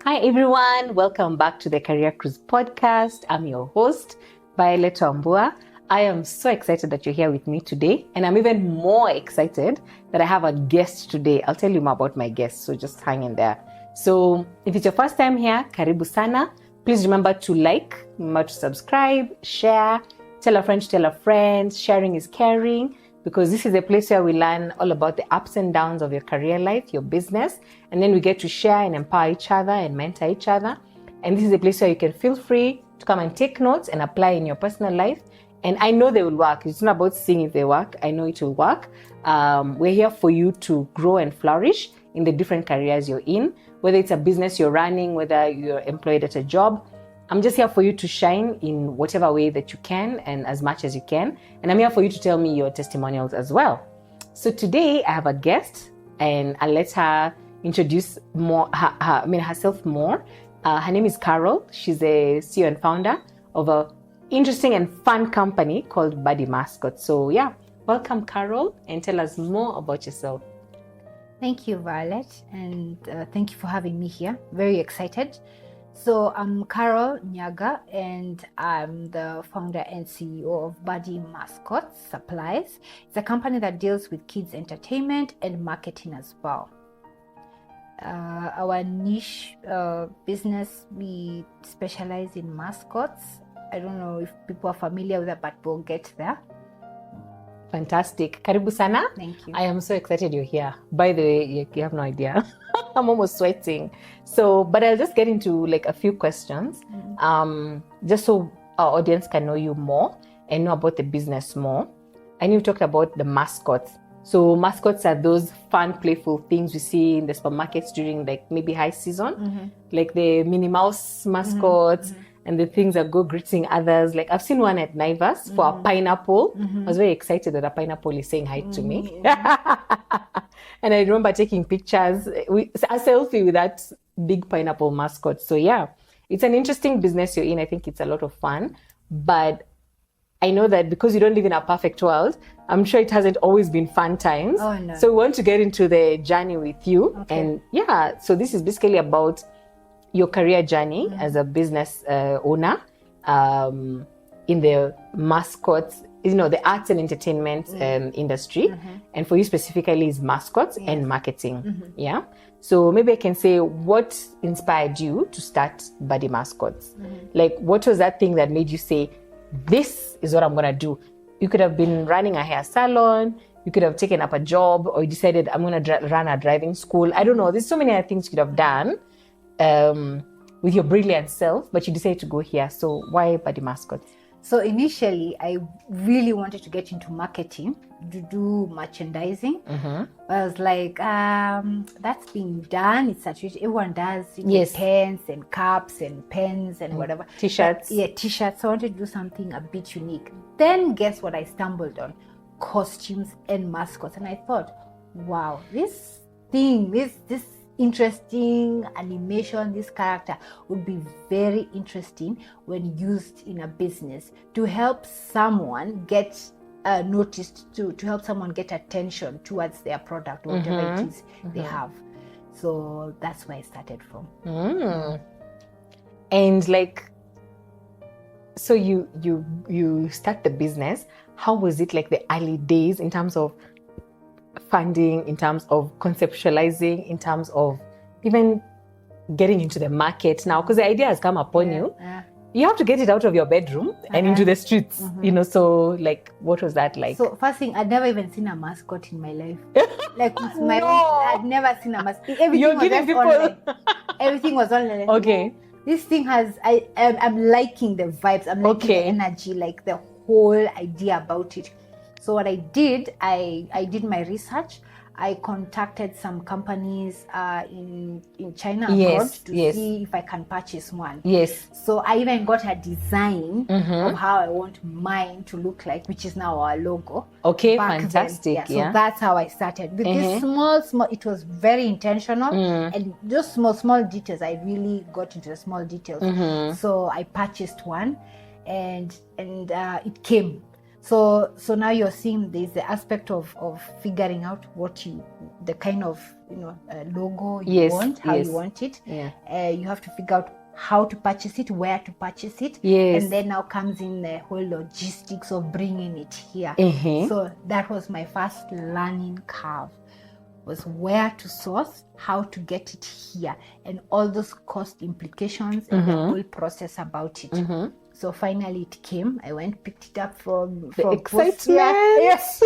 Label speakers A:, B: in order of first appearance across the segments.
A: Hi everyone, welcome back to the Career Cruise podcast. I'm your host, Violet Ndungu. I am so excited that you're here with me today, and I'm even more excited that I have a guest today. I'll tell you more about my guest, so just hang in there. So if it's your first time here, karibu sana. Please remember to like, remember to subscribe, share, tell a friend to tell a friend. Sharing is caring, because this is a place where we learn all about the ups and downs of your career life, your business, and then we get to share and empower each other and mentor each other. And this is a place where you can feel free to come and take notes and apply in your personal life. And I know they will work. It's not about seeing if they work. I know it will work. We're here for you to grow and flourish in the different careers you're in, whether it's a business you're running, whether you're employed at a job. I'm just here for you to shine in whatever way that you can and as much as you can. And I'm here for you to tell me your testimonials as well. So today I have a guest, and I'll let her introduce herself more. Her name is Carol. She's a CEO and founder of a interesting and fun company called Birdie Mascots. So yeah, welcome Carol, and tell us more about yourself.
B: Thank you, Violet, and thank you for having me here. Very excited. So I'm Carol Nyaga, and I'm the founder and CEO of Birdie Mascots Supplies. It's a company that deals with kids entertainment and marketing as well. Our niche business, we specialize in mascots. I don't know if people are familiar with that, but we'll get there.
A: Fantastic. Karibu sana.
B: Thank you.
A: I am so excited you're here. By the way, you have no idea. I'm almost sweating. So, but I'll just get into like a few questions, just so our audience can know you more and know about the business more. And you talked about the mascots. So mascots are those fun, playful things we see in the supermarkets during like maybe high season, like the Minnie Mouse mascots. And the things that go greeting others. Like I've seen one at Naivas for a pineapple. I was very excited that a pineapple is saying hi to me. And I remember taking pictures, a selfie with that big pineapple mascot. So yeah, it's an interesting business you're in. I think it's a lot of fun. But I know that because you don't live in a perfect world, I'm sure it hasn't always been fun times.
B: Oh, no.
A: So we want to get into the journey with you.
B: Okay.
A: And yeah, so this is basically about your career journey as a business owner in the mascots, the arts and entertainment industry. And for you specifically is mascots and marketing. Yeah. So maybe I can say, what inspired you to start Birdie Mascots? Like, what was that thing that made you say, this is what I'm going to do? You could have been running a hair salon. You could have taken up a job, or you decided, I'm going to run a driving school. I don't know. There's so many other things you could have done with your brilliant self, but you decided to go here. So why Birdie Mascots?
B: So initially, I really wanted to get into marketing, to do merchandising. I was like, that's being done. It's such everyone does.
A: Yes.
B: Pens and cups and pens and whatever.
A: T-shirts.
B: Yeah, T-shirts. So I wanted to do something a bit unique. Then guess what I stumbled on? Costumes and mascots. And I thought, wow, this interesting animation, this character would be very interesting when used in a business to help someone get noticed, to help someone get attention towards their product, whatever it is they have. So that's where I started from.
A: And like, so you start the business. How was it like the early days in terms of funding, in terms of conceptualizing, in terms of even getting into the market now? Because the idea has come upon you. You have to get it out of your bedroom and into the streets, so like, what was that like?
B: So first thing, I'd never even seen a mascot in my life. Like I'd never seen a mascot. Everything was just online. Everything was online.
A: Okay.
B: This thing I'm liking the vibes. I'm liking the energy, like the whole idea about it. So what I did, I did my research. I contacted some companies in China abroad to see if I can purchase one.
A: Yes.
B: So I even got a design of how I want mine to look like, which is now our logo.
A: Okay, fantastic.
B: Yeah, so that's how I started. With this small, it was very intentional. And those small details, I really got into the small details. So I purchased one and it came. So now you're seeing there's the aspect of figuring out the kind of logo you want, how you want it. You have to figure out how to purchase it, where to purchase it, and then now comes in the whole logistics of bringing it here. So that was my first learning curve, was where to source, how to get it here, and all those cost implications and the whole process about it. So finally it came. I went, picked it up from
A: excitement.
B: Yes,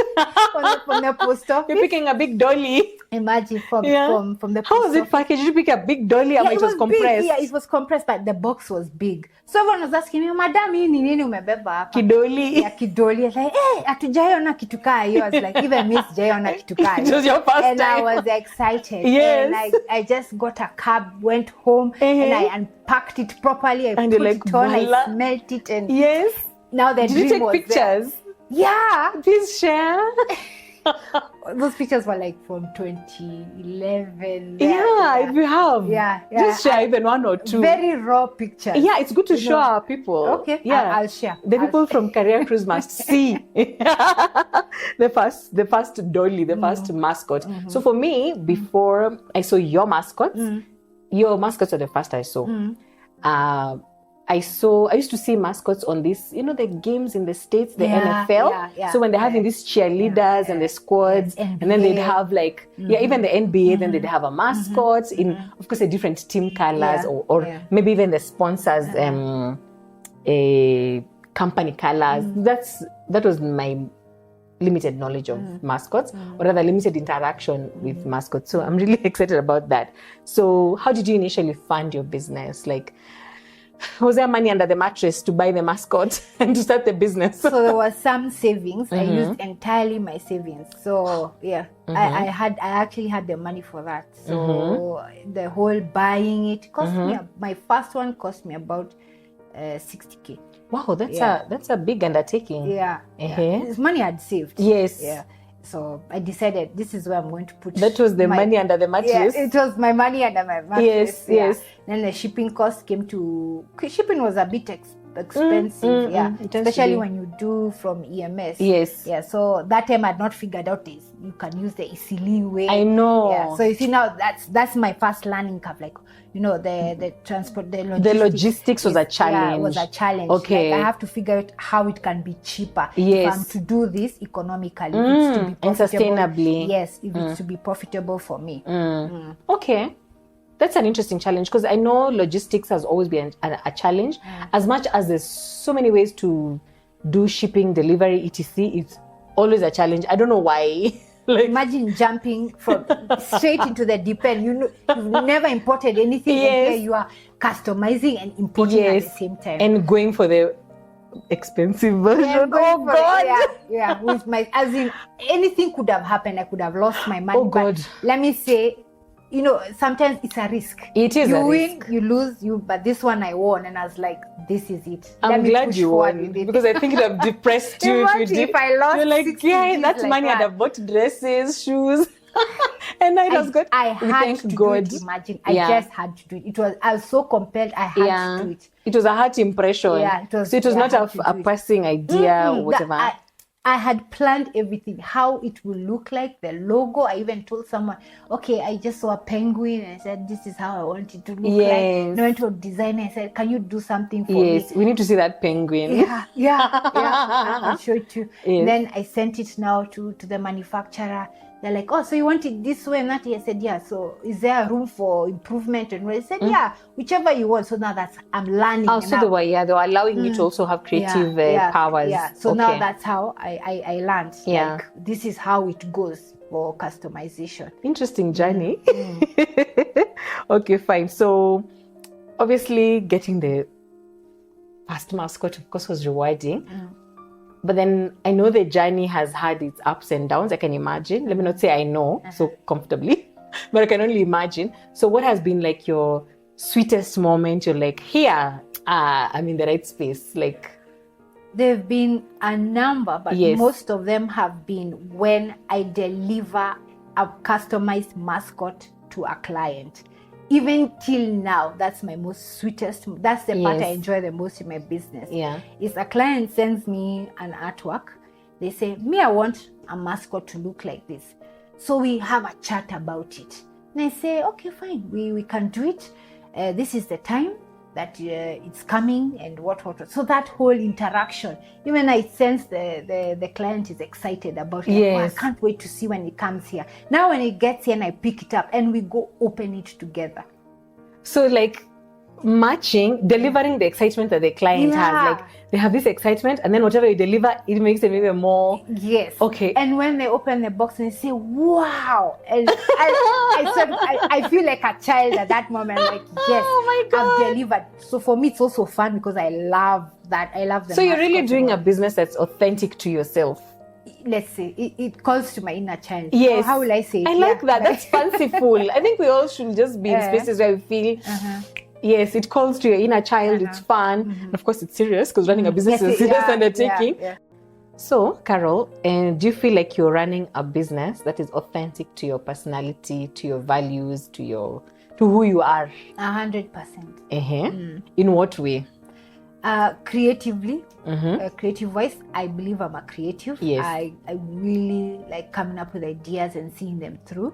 B: from the post office.
A: You're picking a big dolly.
B: Imagine from the post office.
A: How was it packaged? Did you pick a big dolly? It was compressed.
B: Big. Yeah, it was compressed, but the box was big. So everyone was asking me, Madam, hii ni nini umebeba hapa?
A: Kidoli.
B: Yeah, kidoli. I was like, hey, hatujaiona kitu kaa hiyo. I was like, even me sijaiona kitu kaa hiyo.
A: It was your first
B: and
A: time.
B: I was excited.
A: Yes.
B: And I just got a cab, went home, and I unpacked it properly. I put it on, I smelt it, and now the dream was
A: Did you take pictures?
B: There. Yeah.
A: Please share.
B: Those pictures were like from 2011.
A: If you have. Just share even one or two.
B: Very raw pictures.
A: Yeah, it's good to show our people.
B: Okay.
A: Yeah.
B: I'll share.
A: The people from Career Cruise must see the first dolly, the first mascot. So for me, before I saw your mascots, your mascots were the first I saw. I used to see mascots on this, the games in the States, the NFL. So when they're having these cheerleaders and the squads, and then they'd have like, even the NBA, then they'd have a mascot in, of course, a different team colors or maybe even the sponsors, company colors. That was my limited knowledge of mascots, or rather limited interaction with mascots. So I'm really excited about that. So how did you initially fund your business? Like, was there money under the mattress to buy the mascot and to start the business? So
B: there was some savings. I used entirely my savings. So I actually had the money for that. So the whole buying it cost me. My first one cost me about 60K.
A: Wow, that's a big undertaking.
B: It's money I'd saved. So I decided this is where I'm going to put.
A: That was the money under the mattress.
B: It was my money under my mattress.
A: Yes.
B: Then the shipping cost came to. Shipping was a bit expensive. Especially when you do from EMS. So that time I'd not figured out this. You can use the easily way.
A: I know.
B: So you see now that's my first learning curve. Like the transport, the
A: logistics was a challenge.
B: Was a challenge.
A: Okay.
B: Like I have to figure out how it can be cheaper. If I'm to do this economically, if it's to be profitable,
A: and sustainably.
B: If it's to be profitable for me.
A: Okay. That's an interesting challenge, because I know logistics has always been a challenge. As much as there's so many ways to do shipping, delivery, etc., it's always a challenge. I don't know why.
B: Like, imagine jumping from straight into the deep end. You've never imported anything, and here you are customizing and importing at the same time,
A: and going for the expensive version. Oh God!
B: With as in anything could have happened. I could have lost my money.
A: Oh God!
B: But let me say, sometimes it's a risk.
A: It is.
B: You
A: a
B: win,
A: risk.
B: you lose. But this one I won, and I was like, this is it.
A: I'm glad you won, because I think it would have depressed you
B: if I lost.
A: You're like, that money I'd have bought dresses, shoes, and I was good.
B: I had to do it. Imagine, I just had to do it. I was so compelled. I had to do it.
A: It was a heart impression. So it was not a passing idea or whatever.
B: I had planned everything, how it will look like, the logo. I even told someone, okay, I just saw a penguin, and I said, this is how I want it to look like. And I went to a designer, I said, can you do something for me?
A: We need to see that penguin.
B: I'll show it to you. Then I sent it now to the manufacturer. They're like, oh, so you want it this way and that? I said, yeah. So is there room for improvement? And I said, yeah, whichever you want. So now I'm learning.
A: Oh, so they were allowing you to also have creative powers.
B: So now that's how I learned. Like, this is how it goes for customization.
A: Interesting journey. Okay, fine. So obviously getting the first mascot, of course, was rewarding. But then I know the journey has had its ups and downs. I can imagine. Let me not say I know so comfortably, but I can only imagine. So what has been like your sweetest moment? You're like, here, I'm in the right space. Like,
B: there've been a number, but most of them have been when I deliver a customized mascot to a client. Even till now, that's my most sweetest. That's the part I enjoy the most in my business. Is a client sends me an artwork, they say, me, I want a mascot to look like this. So we have a chat about it. And I say, okay, fine, we can do it. This is the time that it's coming and what. So that whole interaction, even I sense the client is excited about it.
A: Yes.
B: Oh, I can't wait to see when it comes here. Now when it gets here and I pick it up and we go open it together.
A: So like delivering the excitement that the client has. Like they have this excitement, and then whatever you deliver, it makes them even more.
B: Yes.
A: Okay.
B: And when they open the box and they say, wow. And I feel like a child at that moment. Like, yes,
A: oh my God,
B: I've delivered. So for me, it's also fun because I love that. I love the
A: So you're really doing a business that's authentic to yourself.
B: Let's say it calls to my inner child.
A: Yes.
B: Or how will I say it?
A: I like that. That's fanciful. I think we all should just be in spaces where we feel, yes, it calls to your inner child. It's fun. And of course, it's serious because running a business is a serious undertaking. So, Carol, do you feel like you're running a business that is authentic to your personality, to your values, to who you are?
B: 100%.
A: In what way?
B: Creatively, creative wise, I believe I'm a creative.
A: Yes.
B: I really like coming up with ideas and seeing them through.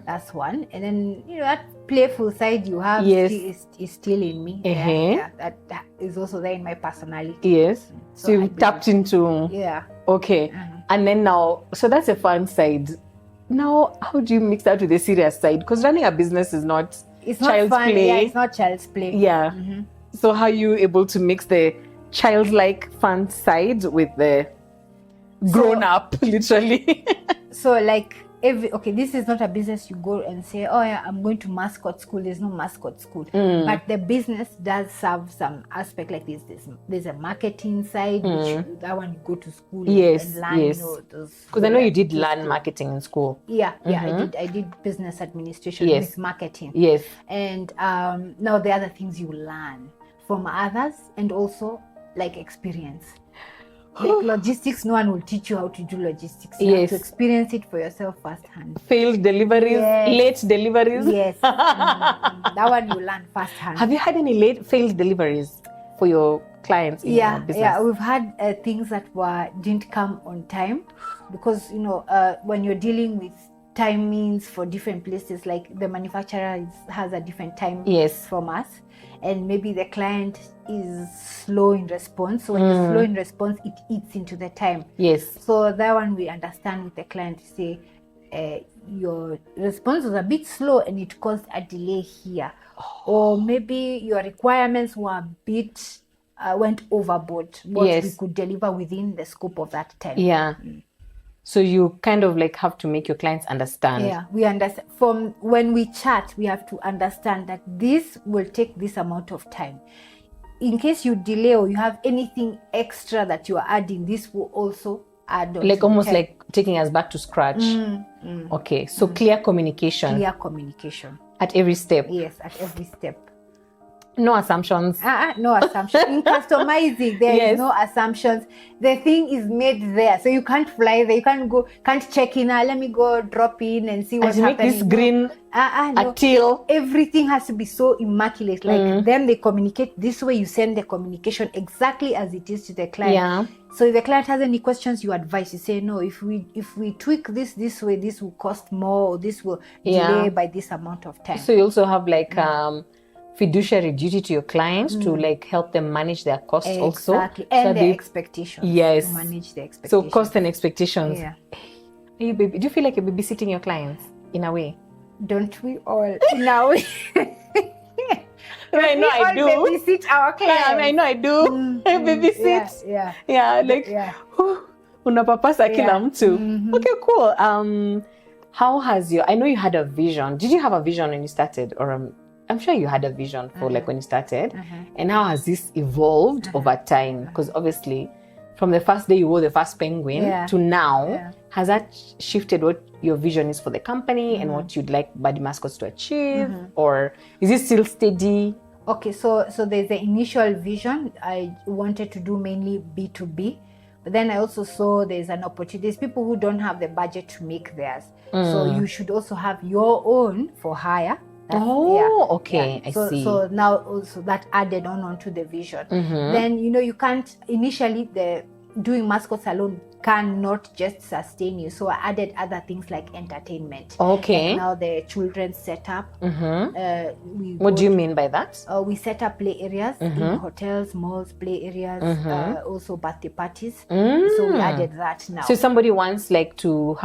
B: That's one. And then, that playful side you have is still in me. That is also there in my personality.
A: Yes. So you've tapped into. Okay. And then now, so that's a fun side. Now, how do you mix that with the serious side? Because running a business is not child's
B: fun.
A: play.
B: Yeah, it's not child's play.
A: Yeah. So how are you able to mix the childlike fun side with the grown up, literally?
B: So like this is not a business you go and say, oh yeah, I'm going to mascot school. There's no mascot school. But the business does serve some aspect like this. There's a marketing side, which that one you go to school and learn.
A: Because I know you did learn marketing in school.
B: I did business administration with marketing.
A: Yes.
B: And now the other things you learn from others and also like experience. Like logistics, no one will teach you how to do logistics. You have to experience it for yourself firsthand.
A: Failed deliveries, late deliveries.
B: Yes. That one you learn firsthand.
A: Have you had any failed deliveries for your clients in your business?
B: Yeah, we've had things that didn't come on time because, when you're dealing with timings for different places, like the manufacturer has a different time from us, and maybe the client is slow in response. So when it's slow in response, it eats into the time. Yes. So that one we understand with the client to say, your response was a bit slow and it caused a delay here. Or maybe your requirements were a bit, went overboard. What we could deliver within the scope of that time.
A: Yeah. So you kind of like have to make your clients understand.
B: Yeah, we understand. From when we chat, we have to understand that this will take this amount of time. In case you delay or you have anything extra that you are adding, this will also add on.
A: Like almost like taking us back to scratch. Okay, so clear communication.
B: Clear communication.
A: At every step.
B: Yes, at every step.
A: No assumptions.
B: No assumptions. In customizing, there is no assumptions. The thing is made there. So you can't fly there. You can't check in. Let me go drop in and see what's happening.
A: Make this green a teal.
B: Everything has to be so immaculate. Like them, they communicate this way. You send the communication exactly as it is to the client. Yeah. So if the client has any questions, you advise. You say, no, if we tweak this way, this will cost more. Or this will delay by this amount of time.
A: So you also have like fiduciary duty to your clients to like help them manage their costs also.
B: Exactly. And their expectations.
A: Yes.
B: To manage the expectations.
A: So cost and expectations. Yeah. Hey, baby, do you feel like you're babysitting your clients in a way?
B: Don't we all in a way?
A: I know I do.
B: Babysit our clients.
A: Yeah, I know I do. Babysit. Yeah. Like unapapasa kila mtu. Okay, cool. How has I know you had a vision. Did you have a vision when you started, or I'm sure you had a vision for like when you started, and how has this evolved over time? Because obviously, from the first day you wore the first penguin to now, has that shifted what your vision is for the company and what you'd like Birdie Mascots to achieve, or is it still steady?
B: Okay, so there's the initial vision. I wanted to do mainly B2B, but then I also saw there's an opportunity. There's people who don't have the budget to make theirs, so you should also have your own for hire.
A: Okay. I see.
B: So now also that added onto the vision. Then you can't initially doing mascots alone cannot just sustain you. So I added other things like entertainment.
A: Okay.
B: Like now the children's setup.
A: What do you mean by that?
B: We set up play areas in hotels, malls, play areas, also birthday parties. So we added that now.
A: So if somebody wants like to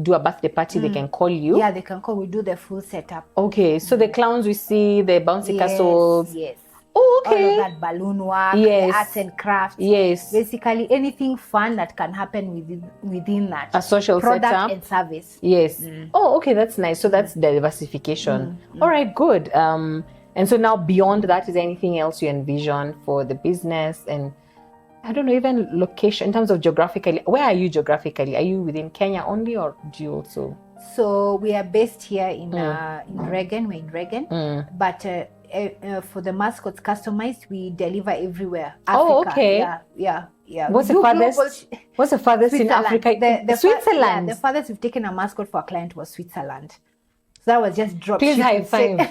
A: do a birthday party, they can call you?
B: Yeah, they can call. We do the full setup.
A: Okay, so the clowns we see, the bouncy castles.
B: Yes.
A: Oh, okay.
B: All of that balloon work,
A: Yes.
B: the arts and crafts.
A: Yes.
B: Basically anything fun that can happen within that.
A: A social
B: product
A: setup.
B: and service.
A: Yes. Oh, okay, that's nice. So that's diversification. All right, good. And so now beyond that, is there anything else you envision for the business? And I don't know, even location in terms of geographically. Where are you geographically? Are you within Kenya only, or do you also?
B: So we are based here in Reagan. We're in Reagan, but for the mascots customized, we deliver everywhere. Africa,
A: Oh, okay.
B: Yeah.
A: What's the farthest in Africa? Switzerland.
B: The farthest we've taken a mascot for a client was Switzerland. So that was just drop
A: Please
B: shipping.
A: high five.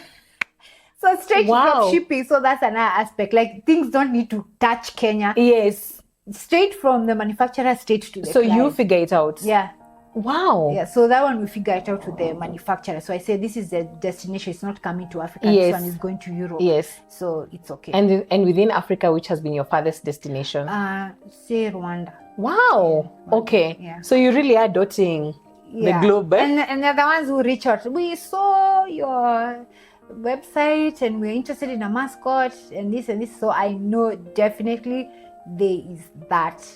B: So straight
A: Wow.
B: drop shipping. So that's another aspect. Like things don't need to touch Kenya.
A: Yes.
B: Straight from the manufacturer straight to the
A: So
B: client.
A: you figure it out.
B: Yeah.
A: Wow.
B: Yeah, so that one we figure it out with the manufacturer. So I say this is the destination. It's not coming to Africa.
A: Yes.
B: This one is going to Europe.
A: Yes.
B: So it's okay.
A: And within Africa, which has been your farthest destination?
B: Say Rwanda.
A: Wow. Okay.
B: Yeah.
A: So you really are dotting the globe.
B: And they're the ones who reach out. We saw your website and we're interested in a mascot and this and this. So I know definitely there is that.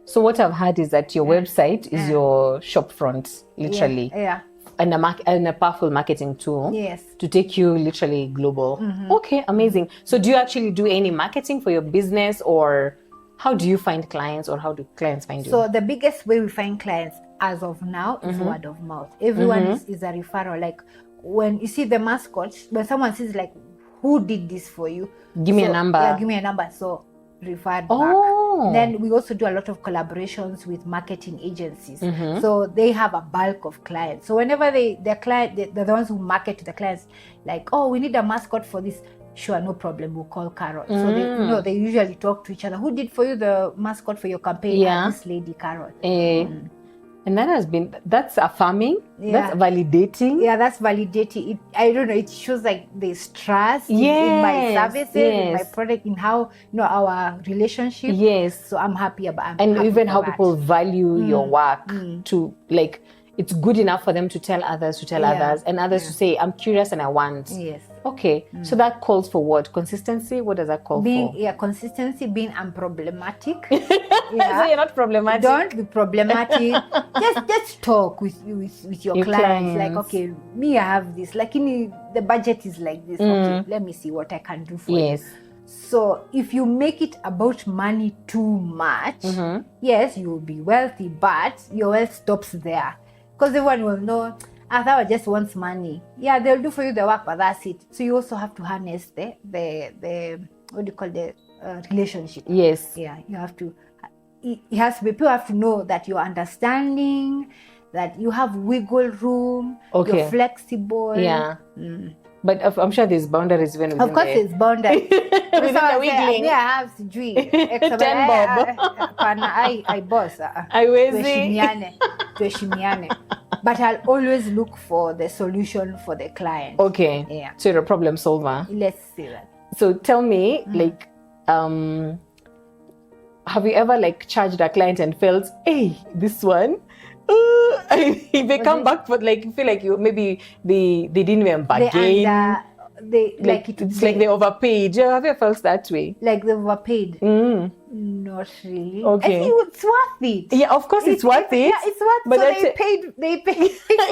A: So what I've heard is that your website is your shop front, literally.
B: Yeah.
A: And a powerful marketing tool.
B: Yes.
A: To take you literally global. Okay, amazing. So do you actually do any marketing for your business, or how do you find clients, or how do clients find you?
B: So the biggest way we find clients as of now is word of mouth. Everyone is a referral. Like when you see the mascot, when someone says like, who did this for you?
A: Give me a number.
B: Yeah, give me a number. So referred back. Then we also do a lot of collaborations with marketing agencies. So they have a bulk of clients. So whenever they're the ones who market to the clients, like, oh, we need a mascot for this. Sure, no problem. We'll call Carol. So they usually talk to each other. Who did for you the mascot for your campaign?
A: Yeah.
B: This lady, Carol.
A: And that's affirming, that's validating.
B: Yeah, that's validating. I don't know, it shows like there's trust in my services, in my product, in how, our relationship.
A: Yes.
B: So I'm happy about
A: And even how people value your work to, like, it's good enough for them to tell others, and others to say, I'm curious and I want.
B: Yes.
A: Okay. So that calls for what? Consistency? What does that call for?
B: Yeah, consistency, being unproblematic.
A: So you're not problematic.
B: Don't be problematic. just talk with your clients. Like, okay, me, I have this. Like, the budget is like this. Okay, let me see what I can do for you. So if you make it about money too much, yes, you will be wealthy, but your wealth stops there. Because everyone will know, Athawa just wants money. Yeah, they'll do for you the work, but that's it. So you also have to harness the what do you call the relationship.
A: Yes.
B: Yeah, you have to. It has to be. People have to know that you're understanding, that you have wiggle room.
A: Okay.
B: You're flexible.
A: Yeah. But I'm sure there's boundaries even within
B: Of course, there's boundaries.
A: Within the wiggling.
B: Yeah, I have sijui.
A: 10 bob.
B: I boss. Tuheshimiane. But I'll always look for the solution for the client.
A: Okay.
B: Yeah.
A: So you're a problem solver.
B: Let's see that.
A: So tell me, like, have you ever like charged a client and felt, hey, this one, if they come back for like, you feel like maybe they didn't even bargain. It's like they overpaid. Yeah, have you ever felt that way?
B: Like they overpaid? Not really.
A: Okay.
B: I think it's worth it.
A: Yeah, of course it's worth it.
B: Yeah, it's worth it.
A: But
B: so they paid.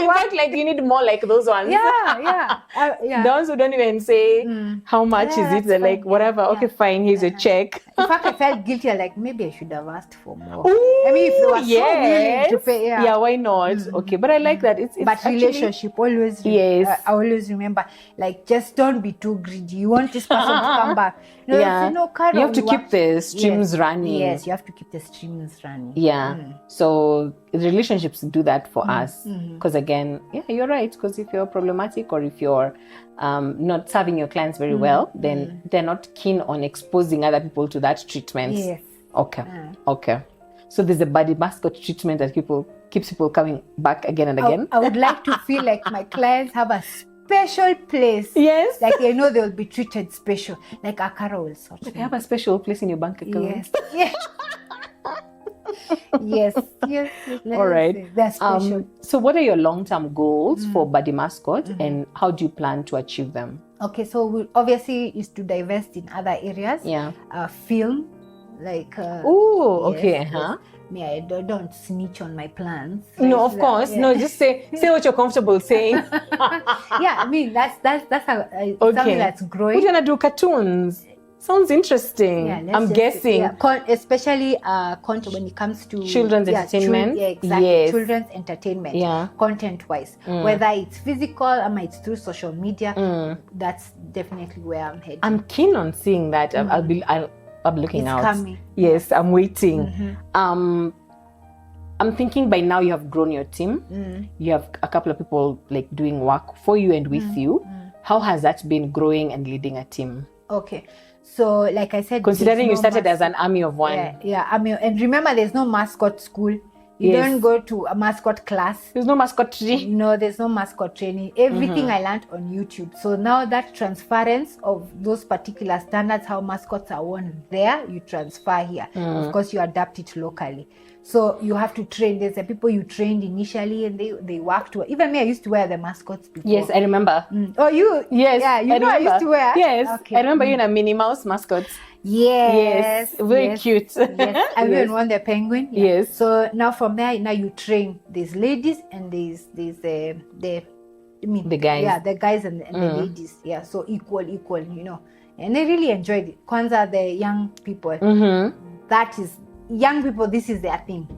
A: In fact, like you need more like those ones.
B: Yeah.
A: The ones who don't even say how much is it. They're like, whatever. Yeah. Okay, fine. Here's a check.
B: In fact, I felt guilty. Like maybe I should have asked for more. Ooh, I mean, if they were so willing to pay,
A: yeah, why not? Okay, but I like that. It's
B: but actually, relationship always.
A: Yes.
B: I always remember, like, just don't be too greedy. You want this person to come back. No, Carol,
A: you have to keep the streams running.
B: Yes, you have to keep the streams running.
A: Yeah. So relationships do that for us. Because again, yeah, you're right. Because if you're problematic or if you're not serving your clients very well, then they're not keen on exposing other people to that treatment.
B: Yes.
A: Okay. Okay. So there's a Birdie Mascot treatment that keeps people coming back again and again.
B: I would like to feel like my clients have a special place.
A: Yes.
B: Like they know they'll be treated special. Like a Carol will sort
A: They have a special place in your bank account.
B: Yes. Yes. Yes.
A: All right.
B: That's special.
A: So what are your long-term goals for Birdie Mascot, and how do you plan to achieve them?
B: Okay, so we obviously is to divest in other areas.
A: Yeah.
B: Film, like.
A: Oh, okay.
B: Yes. Me, I don't snitch on my plans.
A: No, of course.
B: Yeah.
A: No, just say what you're comfortable saying.
B: Yeah, I mean that's something that's growing.
A: What do you wanna do? Cartoons? Sounds interesting.
B: Yeah,
A: I'm guessing.
B: Yeah, especially content when it comes to
A: children's entertainment.
B: Exactly.
A: Yes.
B: Children's entertainment.
A: Yeah.
B: Content-wise, whether it's physical or it's through social media, that's definitely where I'm heading.
A: I'm keen on seeing that. I'll be looking
B: It's
A: out.
B: coming.
A: Yes, I'm waiting. I'm thinking by now you have grown your team. You have a couple of people like doing work for you and with you. How has that been, growing and leading a team?
B: Okay. So, like I said,
A: considering you started as an army of one.
B: And remember, there's no mascot school. You don't go to a mascot class.
A: There's no mascot training.
B: No, there's no mascot training. Everything I learned on YouTube. So now that transference of those particular standards, how mascots are worn there, you transfer here. Of course, you adapt it locally. So you have to train. There's the people you trained initially, and they worked. Even me, I used to wear the mascots before.
A: Yes, I remember.
B: Oh, you?
A: Yes,
B: yeah, you know I used to wear.
A: Yes,
B: okay.
A: I remember you in a Minnie Mouse mascot.
B: Yes,
A: very cute.
B: Yes, I even won the penguin. Yeah.
A: Yes.
B: So now from there, now you train. There's ladies and there's the
A: guys.
B: Yeah, the guys and the ladies. Yeah, so equal, you know. And they really enjoyed it. Kwanzaa, the young people. That is young people. This is their thing.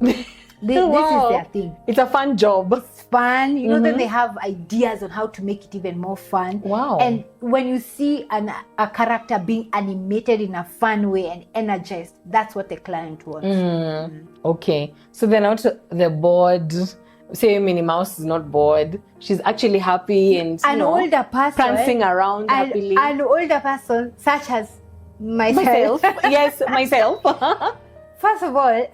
B: This is their thing.
A: It's a fun job.
B: It's fun, you know. Then they have ideas on how to make it even more fun.
A: Wow!
B: And when you see a character being animated in a fun way and energized, that's what the client wants.
A: Okay, so then also the board. Say Minnie Mouse is not bored. She's actually happy and
B: older person
A: prancing around happily.
B: An older person, such as myself.
A: Yes, myself.
B: First of all,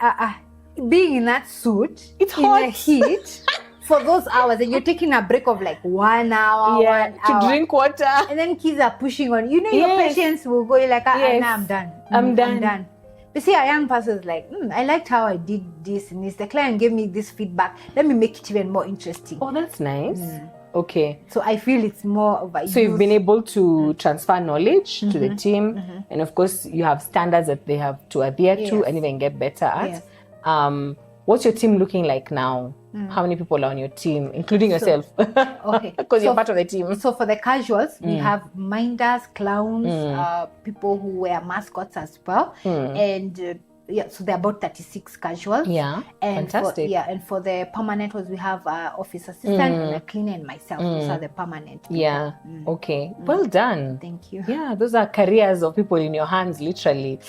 B: being in that suit,
A: it's
B: in
A: hot.
B: the heat for those hours, and you're taking a break of like 1 hour, 1 hour
A: to drink water,
B: and then kids are pushing on. You know, your patience will go. You're like, I'm done.
A: I'm done.
B: But see, a young person is like, I liked how I did this and this. The client gave me this feedback. Let me make it even more interesting.
A: Oh, that's nice. Okay.
B: So I feel it's more of a
A: So you've been able to transfer knowledge to the team, and of course you have standards that they have to adhere to and even get better at. What's your team looking like now? How many people are on your team, including yourself?
B: Okay.
A: Because you're part of the team.
B: So for the casuals, we have minders, clowns, people who wear mascots as well. And so they're about 36 casuals.
A: Yeah,
B: and
A: fantastic.
B: And for the permanent ones, we have office assistant and a cleaner and myself. Those are the permanent people.
A: Yeah, okay. Well done.
B: Thank you.
A: Yeah, those are careers of people in your hands, literally.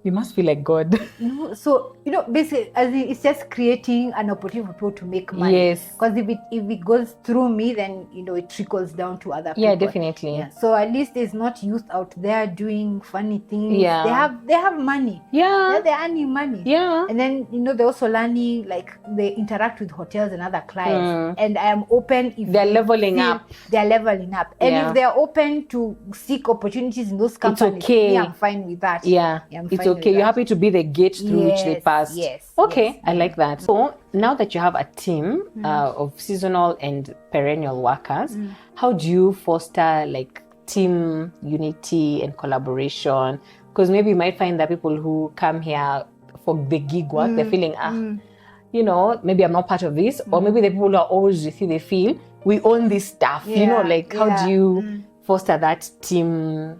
A: You must feel like God.
B: No, so basically, it's just creating an opportunity for people to make money.
A: Yes.
B: Because if it goes through me, then it trickles down to other people.
A: Yeah, definitely.
B: Yeah. So at least there's not youth out there doing funny things.
A: Yeah.
B: They have money.
A: Yeah.
B: They're earning money.
A: Yeah.
B: And then they're also learning, like they interact with hotels and other clients. And I am open if
A: they're leveling up.
B: They're leveling up. And if they're open to seek opportunities in those companies,
A: it's okay.
B: I'm fine with that.
A: Yeah. It's okay. You're happy to be the gate through which they pass.
B: Yes.
A: Okay, I like that. So now that you have a team of seasonal and perennial workers, how do you foster like team unity and collaboration? Because maybe you might find that people who come here for the gig work, they're feeling, maybe I'm not part of this. Or maybe the people who are always with you, they feel we own this stuff. How do you foster that team?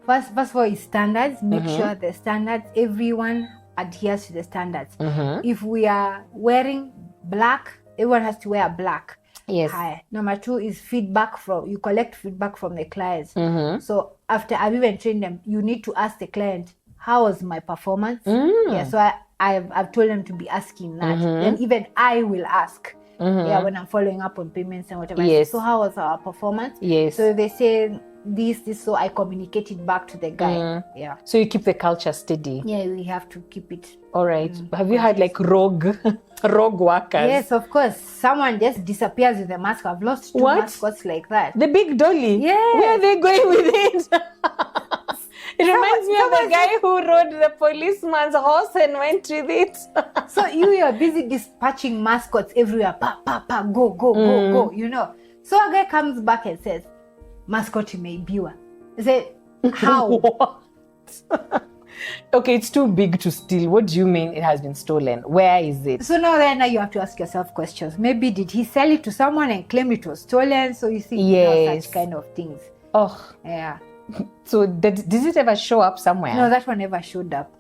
B: First of all, is standards. Make sure the standards, everyone adheres to the standards. If we are wearing black, everyone has to wear black.
A: Yes.
B: Number 2 is feedback you collect feedback from the clients. So after I've even trained them, you need to ask the client, how was my performance? Yeah, so I've told them to be asking that. Then even I will ask. When I'm following up on payments and whatever.
A: Yes.
B: So how was our performance?
A: Yes.
B: So if they say this, so I communicate it back to the guy. Yeah.
A: So you keep the culture steady.
B: Yeah, we have to keep it.
A: All right. Have you had like rogue workers?
B: Yes, of course. Someone just disappears with the mask. I've lost 2 mascots like that.
A: The big dolly?
B: Yes.
A: Where are they going with it? It reminds me of the guy who rode the policeman's horse and went with it.
B: So you are busy dispatching mascots everywhere. Pa, pa, pa, go, go, go, go, you know. So a guy comes back and says, mascot imeibiwa. I said, how?
A: What? Okay, it's too big to steal. What do you mean it has been stolen? Where is it?
B: So now you have to ask yourself questions. Maybe did he sell it to someone and claim it was stolen? So you see, such kind of things.
A: Oh.
B: Yeah.
A: So did it ever show up somewhere?
B: No, that one never showed up.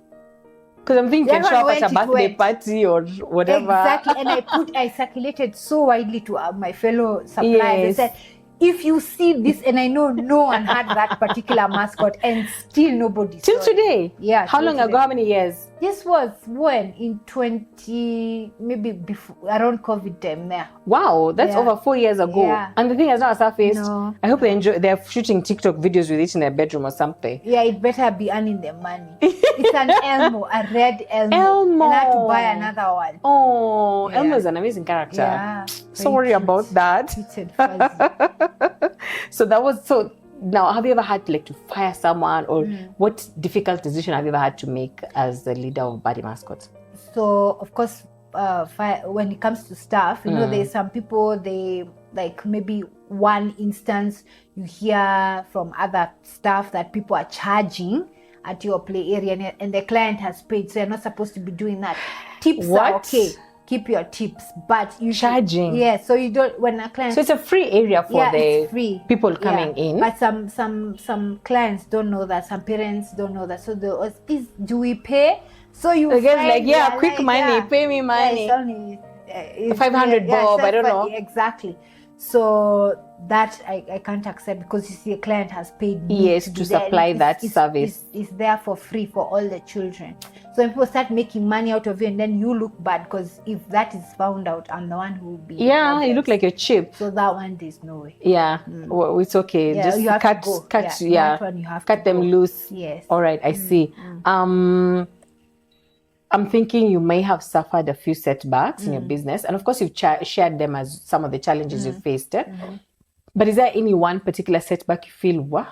A: Because I'm thinking it can show up at a birthday party or whatever.
B: Exactly. And I circulated so widely to my fellow suppliers. I said, if you see this, and I know no one had that particular mascot, and still nobody
A: till today.
B: Yeah.
A: How long ago? How many years?
B: This was when in 20, maybe before, around COVID time there.
A: Wow, that's over 4 years ago.
B: Yeah.
A: And the thing has not surfaced.
B: No.
A: I hope they enjoy. They're shooting TikTok videos with it in their bedroom or something.
B: Yeah, it better be earning their money. It's an Elmo, a red Elmo.
A: Elmo.
B: And I had to buy another one.
A: Oh, yeah. Elmo is an amazing character.
B: Yeah.
A: Sorry about that. So that was so. Now, have you ever had to fire someone, or what difficult decision have you ever had to make as the leader of Birdie Mascots?
B: So, of course, when it comes to staff, you know, there's some people, they like maybe one instance you hear from other staff that people are charging at your play area and the client has paid, so you're not supposed to be doing that. Tips are okay. Keep your tips, but you
A: charging.
B: Yeah, so you don't when a client.
A: So it's a free area for the
B: free.
A: People coming in.
B: But some clients don't know that. Some parents don't know that. So is do we pay? So you
A: again quick money, pay me money. It's only 500 bob. I don't know
B: exactly. So that I can't accept, because you see a client has paid me
A: to supply that service.
B: It's there for free for all the children. So when people start making money out of it, and then you look bad, because if that is found out, I'm the one who will be.
A: Yeah, you look like you're cheap.
B: So that one, there's no way.
A: Yeah, well, it's okay. Just
B: you have
A: cut.
B: To go.
A: Cut.
B: That one you have
A: cut
B: to
A: them
B: go.
A: loose.
B: Yes.
A: All right, I see. I'm thinking you may have suffered a few setbacks in your business, and of course you've shared them as some of the challenges you faced. But is there any one particular setback you feel, wow,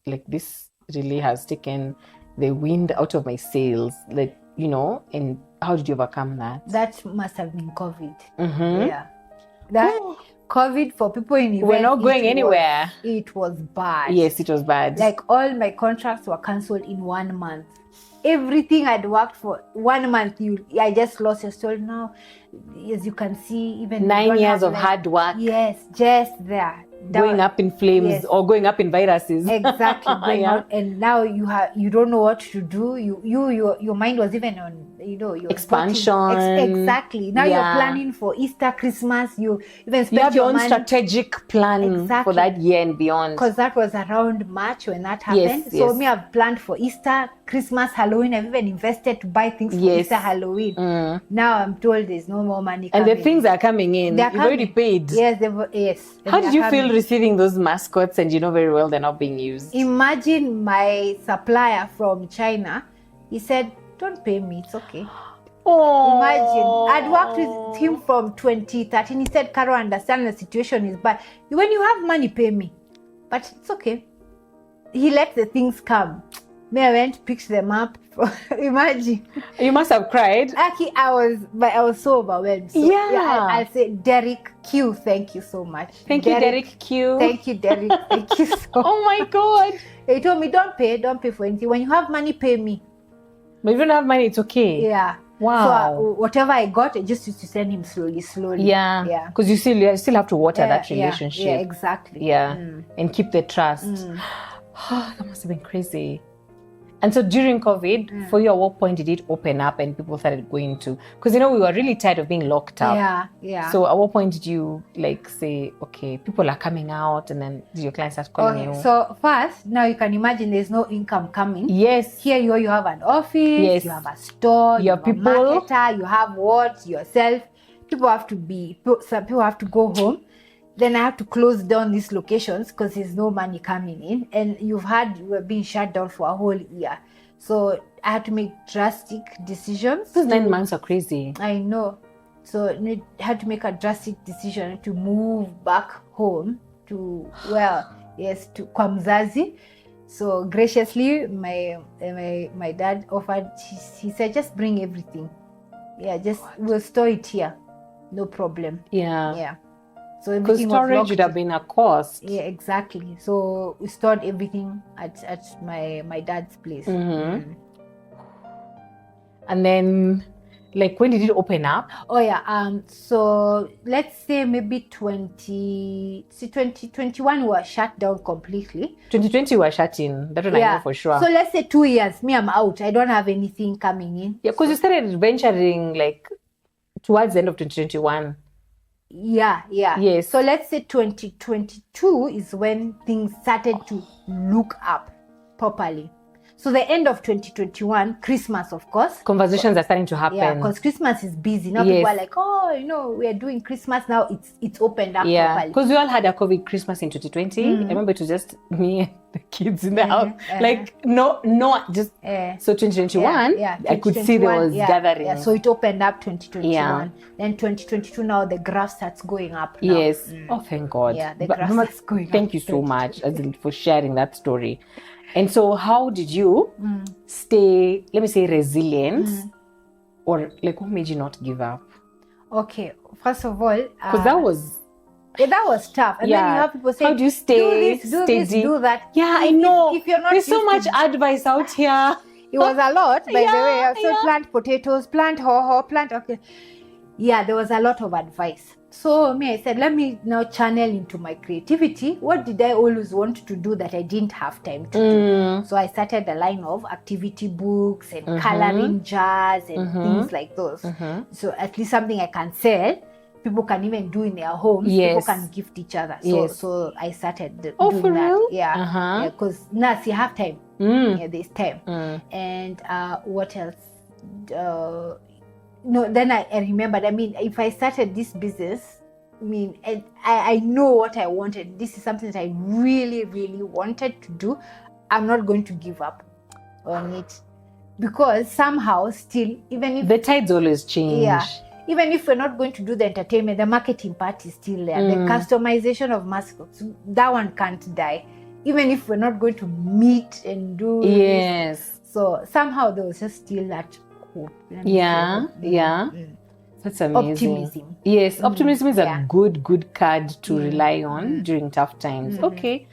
A: like this really has taken the wind out of my sails, like, you know, and how did you overcome that?
B: That must have been COVID. Yeah. That COVID for people in events,
A: we're not going anywhere.
B: It was bad.
A: Yes, it was bad.
B: Like all my contracts were cancelled in 1 month. Everything I'd worked for 1 month, I just lost your soul. Now, as you can see, even
A: 9 years of hard work.
B: Yes, just there.
A: Going up in flames or going up in viruses.
B: Exactly. And now you don't know what to do. Your mind was even on your
A: expansion.
B: Exactly. Now you're planning for Easter, Christmas. You even spend
A: you have your own
B: money.
A: Strategic plan for that year and beyond.
B: Because that was around March when that happened. So me, I've planned for Easter, Christmas, Halloween. I've even invested to buy things for Easter, Halloween. Now I'm told there's no more money coming.
A: And the things are coming in. You've already paid.
B: Yes.
A: How did you feel receiving those mascots, and you know very well they're not being used?
B: Imagine my supplier from China. He said, "Don't pay me. It's okay."
A: Oh.
B: Imagine. I'd worked with him from 2013. He said, "Carol, understand the situation is bad. When you have money, pay me. But it's okay." He let the things come. Me, I went, picked them up. Imagine.
A: You must have cried.
B: Actually, I was so overwhelmed. So, I'll say, Derek Q, thank you so much.
A: Thank you, Derek Q.
B: Thank you, Derek. Thank you so much.
A: Oh my God.
B: He told me, don't pay for anything. When you have money, pay me.
A: But if you don't have money, it's okay.
B: Yeah.
A: Wow.
B: So whatever I got, I just used to send him slowly.
A: Yeah. Because you still have to water that relationship.
B: Yeah, exactly.
A: Yeah. And keep the trust. Oh, that must have been crazy. And so during COVID, for you, at what point did it open up and people started going to? Because, we were really tired of being locked up.
B: Yeah.
A: So at what point did you say, okay, people are coming out, and then did your clients start calling you?
B: So first, now you can imagine there's no income coming.
A: Yes.
B: Here you have an office, you have a store, you have
A: people.
B: A marketer, you have yourself. People have to go home. then I have to close down these locations because there's no money coming in, and we're being shut down for a whole year. So I had to make drastic decisions.
A: Those 9 months are crazy.
B: I know. So I had to make a drastic decision to move back home to kwa mzazi. So graciously, my dad offered. He said, just bring everything. We'll store it here, no problem.
A: Yeah.
B: So
A: because storage would have been a cost.
B: Yeah, exactly. So we stored everything at my dad's place.
A: And then, like, when did it open up?
B: So let's say maybe 2021 were shut down completely.
A: 2020 were shut in. That one I know for sure.
B: So let's say 2 years, me, I'm out. I don't have anything coming in.
A: Yeah, because you started venturing like towards the end of 2021.
B: Yeah.
A: Yes.
B: So let's say 2022 is when things started to look up properly. So the end of 2021, Christmas, of course.
A: Conversations are starting to happen.
B: Yeah, because Christmas is busy. Now people are like, we are doing Christmas now. It's opened up properly.
A: Because we all had a COVID Christmas in 2020. I remember it was just me and the kids in the house. Like, just... So 2021, I could see there was gathering.
B: Yeah, so it opened up 2021. Yeah. Then 2022, now the graph starts going up now.
A: Yes. Oh, thank God.
B: Yeah, the graph starts going up.
A: Thank you so much for sharing that story. And so how did you stay, let me say, resilient? Or like, what made you not give up?
B: Okay, first of all...
A: Because that was
B: tough. And then you have people say,
A: how do you stay steady?
B: Do that.
A: Yeah, I know.
B: If you're not
A: There's so much advice out here.
B: It was a lot, by the way. So plant potatoes, plant plant... Okay. Yeah, there was a lot of advice. So I said, let me now channel into my creativity. What did I always want to do that I didn't have time to do? So I started a line of activity books and coloring jars and things like those. So at least something I can sell. People can even do in their homes. People can gift each other. So I started doing
A: for
B: that.
A: Real?
B: Yeah, because now you have time. Yeah, there's time. And what else? Then I remembered, if I started this business, I know what I wanted. This is something that I really, really wanted to do. I'm not going to give up on it. Because somehow still, even if...
A: The tides always change.
B: Yeah. Even if we're not going to do the entertainment, the marketing part is still there. The customization of mascots, that one can't die. Even if we're not going to meet and do this. So somehow there was just still that hope. That's amazing. Optimism.
A: Yes, optimism is a good card to rely on during tough times. Okay.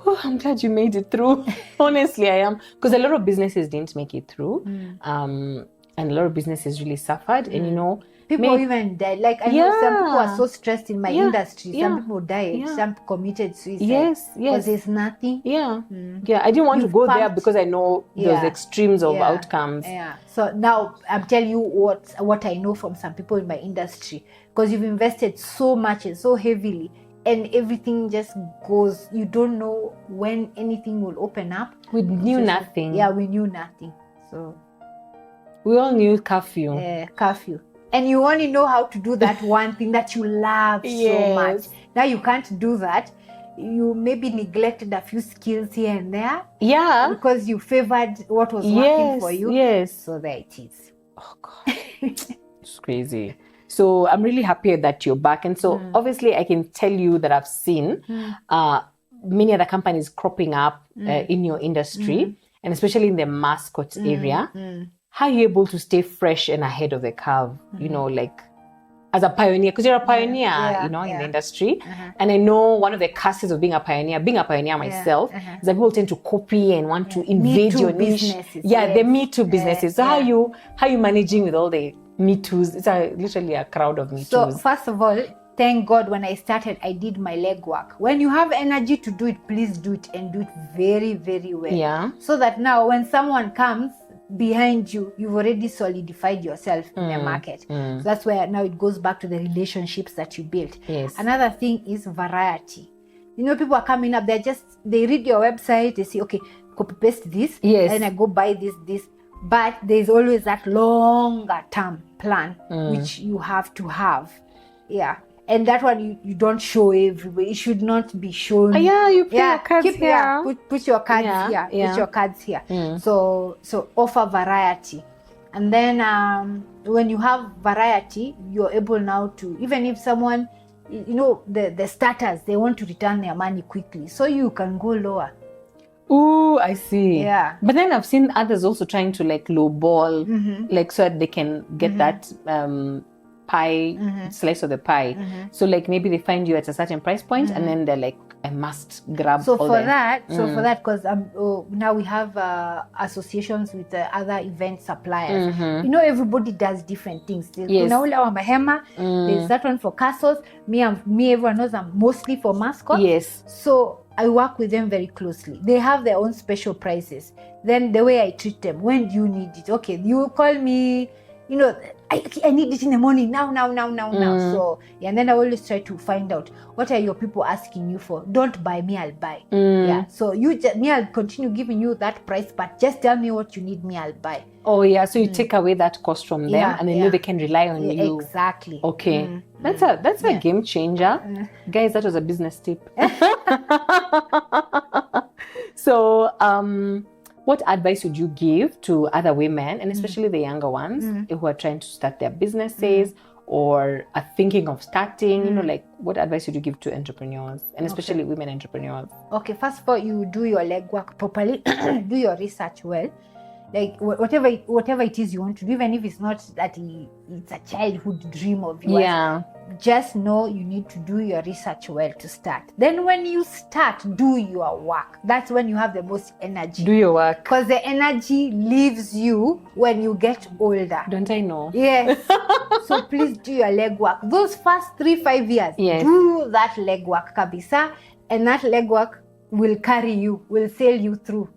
A: Oh, I'm glad you made it through. Honestly, I am. Because a lot of businesses didn't make it through. And a lot of businesses really suffered. And
B: people even died. Like, I know some people are so stressed in my industry. Some people died. Some committed suicide.
A: Yes.
B: Because there's nothing.
A: Yeah, I didn't want to go there because I know those extremes of outcomes.
B: Yeah. So now I'm telling you what I know from some people in my industry. Because you've invested so much and so heavily, and everything just goes. You don't know when anything will open up.
A: We knew nothing.
B: Yeah, we knew nothing. So
A: we all knew curfew.
B: Curfew. And you only know how to do that one thing that you love so much. Now you can't do that. You maybe neglected a few skills here and there. Yeah. Because you favored what was working for you.
A: Yes.
B: So there it is.
A: Oh, God. It's crazy. So I'm really happy that you're back. And so obviously I can tell you that I've seen many other companies cropping up in your industry, and especially in the mascots area. How are you able to stay fresh and ahead of the curve, like as a pioneer? Because you're a pioneer, in the industry. And I know one of the curses of being a pioneer myself, is that people tend to copy and want to invade your niche. The Me Too businesses. So how are you managing with all the Me Too's? It's literally a crowd of Me Too's.
B: So first of all, thank God when I started, I did my legwork. When you have energy to do it, please do it, and do it very, very well. Yeah. So that now when someone comes behind you, you've already solidified yourself in the market. So that's where now it goes back to the relationships that you built. Yes. Another thing is variety. People are coming up, they read your website, they say, okay, copy paste this, and I go buy this. But there's always that longer term plan, which you have to have. Yeah. And that one you don't show everywhere. It should not be shown.
A: You put your cards here.
B: Put your cards here. Put your cards here. So offer variety. And then when you have variety, you're able now to, even if someone, the starters, they want to return their money quickly, so you can go lower.
A: Oh, I see.
B: Yeah.
A: But then I've seen others also trying to like lowball, like so that they can get that pie, slice of the pie. So like maybe they find you at a certain price point, and then they're like, I must grab
B: So
A: all
B: for
A: that.
B: that, because now we have associations with other event suppliers. Everybody does different things.
A: Yes.
B: There's that one for castles. Me, everyone knows I'm mostly for mascots.
A: Yes.
B: So I work with them very closely. They have their own special prices. Then the way I treat them, when do you need it? Okay, you call me, I need it in the morning, now. So, and then I always try to find out, what are your people asking you for? Don't buy, me, I'll buy. Yeah, so I'll continue giving you that price, but just tell me what you need, me, I'll buy.
A: Oh, yeah, so you take away that cost from them, and they know they can rely on you.
B: Exactly.
A: Okay, that's a game changer. Guys, that was a business tip. So, what advice would you give to other women, and especially the younger ones who are trying to start their businesses or are thinking of starting? Like what advice would you give to entrepreneurs, and especially women entrepreneurs? Okay,
B: first of all, you do your legwork properly, do your research well. Like whatever it is you want to do, even if it's not that it's a childhood dream of yours, just know you need to do your research well to start. Then when you start, do your work. That's when you have the most energy.
A: Do your work.
B: Because the energy leaves you when you get older.
A: Don't I know?
B: Yes. So please do your legwork. Those first 3-5 years, do that legwork, kabisa, and that legwork will carry you, will sail you through.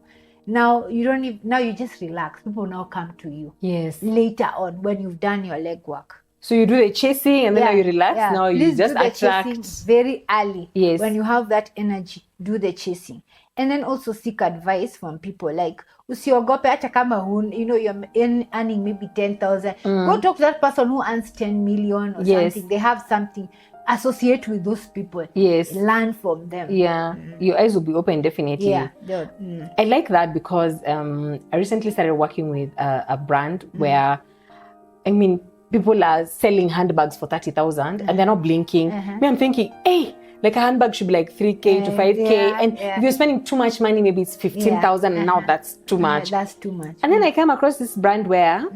B: Now you just relax. People now come to you.
A: Yes.
B: Later on when you've done your legwork.
A: So you do the chasing and then now you relax. Now
B: Please
A: you just attract.
B: Very early.
A: Yes.
B: When you have that energy, do the chasing. And then also seek advice from people. Like, usiogope hata kama you're earning maybe 10,000. Go talk to that person who earns 10 million or something. They have something. Associate with those people.
A: Yes.
B: Learn from them.
A: Yeah. Your eyes will be open, definitely.
B: Yeah.
A: I like that because I recently started working with a brand where, people are selling handbags for 30,000 and they're not blinking. Me, I'm thinking, hey, like a handbag should be like 3K to 5K. And if you're spending too much money, maybe it's 15,000 and now that's too much.
B: That's too much.
A: And then I came across this brand where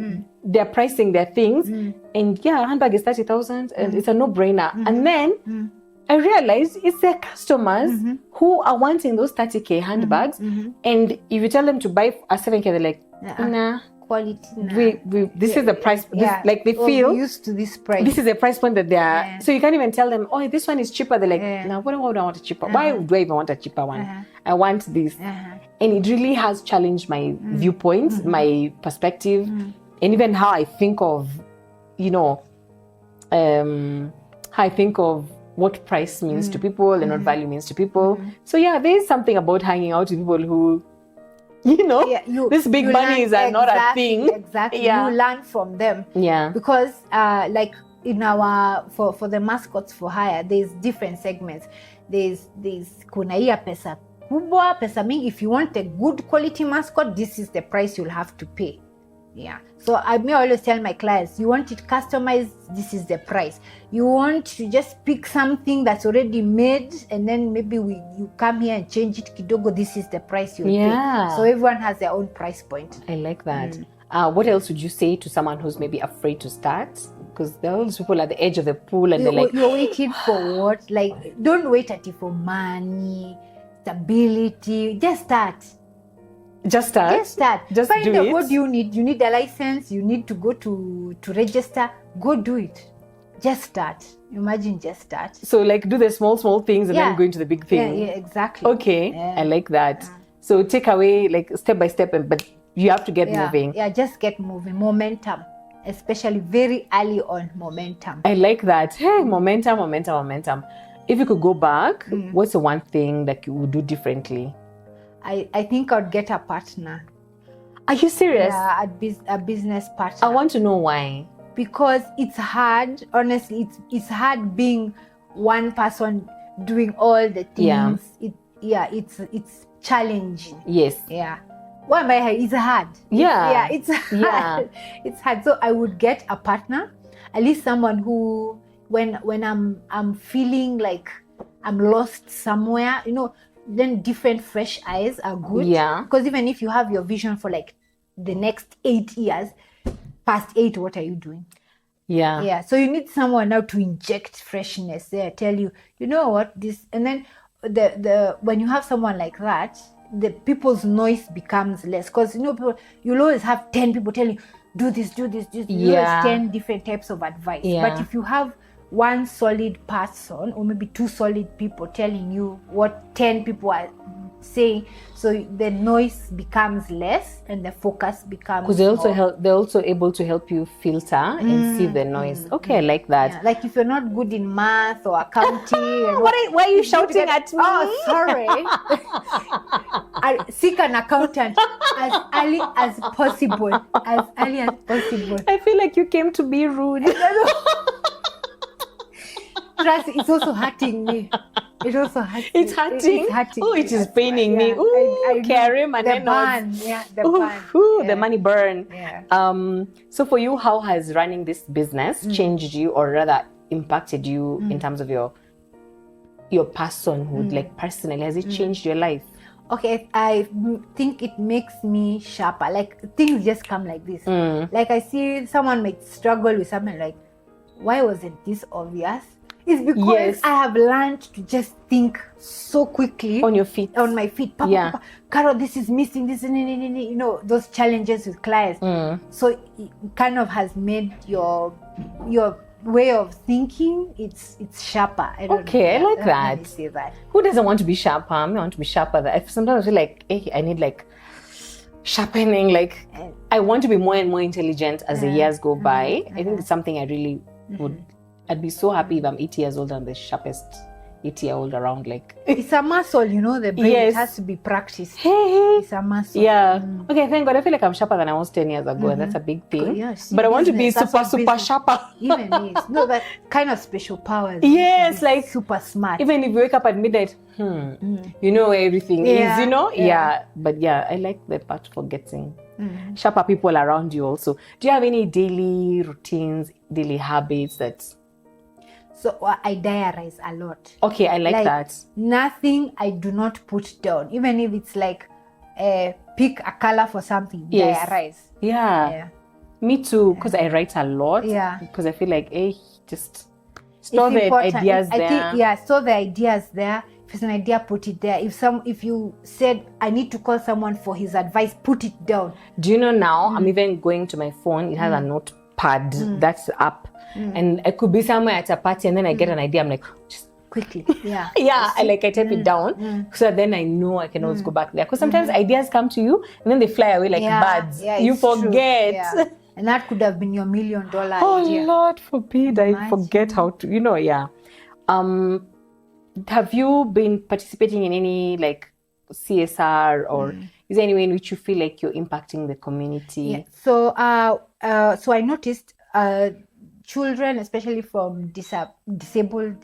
A: they're pricing their things and a handbag is 30,000 and it's a no-brainer. And then I realized it's their customers who are wanting those 30K handbags. And if you tell them to buy a 7K, they're like, nah.
B: Quality.
A: This is the price. They feel
B: used to this price.
A: This is the price point that they are. So you can't even tell them, oh, this one is cheaper. They're like, no, why do I want a cheaper? Why do I even want a cheaper one? I want this. And it really has challenged my viewpoints, my perspective, and even how I think of, what price means to people and what value means to people. So there's something about hanging out with people who, this big monies are not a thing.
B: Exactly. You learn from them.
A: Yeah.
B: Because like in our for the mascots for hire, there's different segments. There's kuna hiya pesa kubwa, pesa mingi. If you want a good quality mascot, this is the price you'll have to pay. Yeah. So I always tell my clients, you want it customized, this is the price. You want to just pick something that's already made and then maybe you come here and change it kidogo, this is the price you'll pay. So everyone has their own price point.
A: I like that. What else would you say to someone who's maybe afraid to start? Because there are all these people at the edge of the pool and they're like,
B: you're waiting for what? Like, don't wait until for money, stability. Just start.
A: Just start. Just
B: find
A: do
B: out
A: it.
B: What do you need? You need a license. You need to go to register. Go do it. Just start. Imagine just start.
A: So like do the small things and then go into the big thing.
B: Yeah, exactly.
A: Okay, I like that. So take away like step by step, but you have to get moving.
B: Yeah, just get moving. Momentum, especially very early on. Momentum.
A: I like that. Hey, momentum. If you could go back, what's the one thing that you would do differently?
B: I think I'd get a partner.
A: Are you serious?
B: Yeah, a business partner.
A: I want to know why.
B: because it's hard. Honestly, it's hard being one person doing all the things. It's challenging.
A: Yes.
B: Yeah. One by it's hard. It's hard.
A: Yeah.
B: It's hard. So I would get a partner, at least someone who, when I'm feeling like I'm lost somewhere, then different fresh eyes are good.
A: Yeah.
B: Because even if you have your vision for like the next 8 years, past 8, what are you doing?
A: Yeah.
B: Yeah. So you need someone now to inject freshness there, tell you, you know what, this, and then the when you have someone like that, the people's noise becomes less, because you'll always have 10 people telling you, do this.
A: Yeah.
B: 10 different types of advice.
A: Yeah.
B: But if you have one solid person, or maybe 2 solid people telling you what 10 people are saying, so the noise becomes less and the focus becomes,
A: because they're also able to help you filter and see the noise. Okay, I like that.
B: Yeah. Like if you're not good in math or accounting, and
A: why are you shouting at me?
B: Oh, sorry. I seek an accountant as early as possible.
A: I feel like you came to be rude.
B: Trust, it's also hurting me. It's hurting.
A: It's hurting. Oh, it is paining me. Ooh, Karim, and
B: the burn. Yeah, the burn.
A: The money burn.
B: Yeah.
A: So for you, how has running this business changed you, or rather impacted you in terms of your personhood, like personally? Has it changed your life?
B: Okay, I think it makes me sharper. Like things just come like this. Like I see someone might struggle with something, like, why wasn't this obvious? It's because I have learned to just think so quickly
A: on your feet,
B: on my feet. Papa, Carol, this is missing. This, those challenges with clients. So it kind of has made your way of thinking. It's sharper. I
A: like that.
B: Say that.
A: Who doesn't want to be sharper? I want to be sharper. Sometimes I feel like, hey, I need like sharpening. Like I want to be more and more intelligent as the years go by. I think it's something I really would. I'd be so happy if I'm 80 years old and the sharpest 80-year-old around. Like
B: it's a muscle, the brain. It has to be practiced. It's a muscle.
A: Yeah. Okay, thank God. I feel like I'm sharper than I was 10 years ago, and that's a big thing.
B: Yes,
A: but I want to be super sharper.
B: Even is. No, that kind of special powers.
A: Yes, like
B: super smart.
A: Even if you wake up at midnight, you know where everything is, Yeah. But I like the part for getting sharper people around you also. Do you have any daily routines, daily habits that...
B: So I diarize a lot.
A: Okay, I like that.
B: Nothing I do not put down. Even if it's like pick a color for something, diarize.
A: Yeah. Me too, because I write a lot.
B: Yeah.
A: Because I feel like, just store the ideas there.
B: Store the ideas there. If it's an idea, put it there. If you said I need to call someone for his advice, put it down.
A: Do you know now? I'm even going to my phone. It has a notepad. That's the app. And I could be somewhere at a party and then I get an idea. I'm like, just
B: quickly. Yeah.
A: I type it down so then I know I can always go back there. Because sometimes ideas come to you and then they fly away like birds.
B: Yeah,
A: you forget.
B: Yeah. And that could have been your $1 million idea.
A: Oh, Lord forbid. I forget how to, Have you been participating in any like CSR or is there any way in which you feel like you're impacting the community?
B: Yeah. So I noticed children, especially from disabled,